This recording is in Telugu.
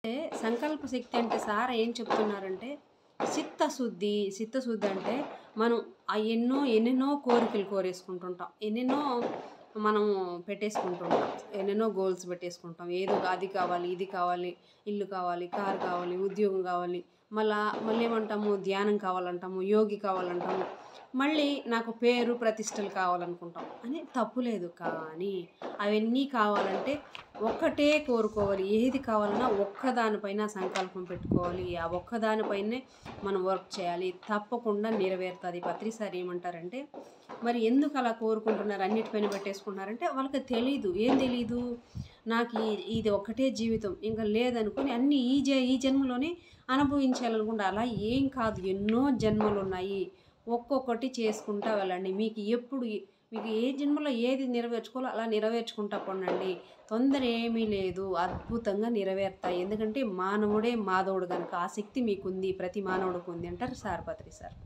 అంటే సంకల్ప శక్తి అంటే సార్ ఏం చెప్తున్నారంటే చిత్తశుద్ధి అంటే మనం ఎన్నెన్నో కోరికలు కోరేసుకుంటుంటాం. ఎన్నెన్నో మనము పెట్టేసుకుంటుంటాం. ఎన్నెన్నో గోల్స్ పెట్టేసుకుంటాం. ఏదో అది కావాలి, ఇది కావాలి, ఇల్లు కావాలి, కారు కావాలి, ఉద్యోగం కావాలి. మళ్ళేమంటాము ధ్యానం కావాలంటాము, యోగి కావాలంటాము. మళ్ళీ నాకు పేరు, ప్రతిష్టలు కావాలనుకుంటాం. అని తప్పు లేదు. కానీ అవన్నీ కావాలంటే ఒక్కటే కోరుకోవాలి. ఏది కావాలన్నా ఒక్కదానిపైన సంకల్పం పెట్టుకోవాలి. ఆ ఒక్కదానిపైనే మనం వర్క్ చేయాలి. తప్పకుండా నెరవేరుతది. పత్రి సార్ ఏమంటారంటే, మరి ఎందుకు అలా కోరుకుంటున్నారు? అన్నిటిపైన పెట్టేసుకుంటున్నారంటే వాళ్ళకి తెలీదు. ఏం తెలీదు? నాకు ఇది ఒక్కటే జీవితం. ఇంక లేదనుకోని అన్నీ ఈ జన్మలోనే అనుభవించాలనుకుంటా. అలా ఏం కాదు. ఎన్నో జన్మలున్నాయి. ఒక్కొక్కటి చేసుకుంటా వెళ్ళండి. మీకు ఏ జన్మలో ఏది నెరవేర్చుకోవాలో అలా నెరవేర్చుకుంటా పొండండి. తొందర ఏమీ లేదు. అద్భుతంగా నెరవేరుతాయి. ఎందుకంటే మానవుడే మాధవుడు గనక ఆ శక్తి మీకుంది. ప్రతి మానవుడికి ఉంది అంటారు సార్, పత్రి సార్.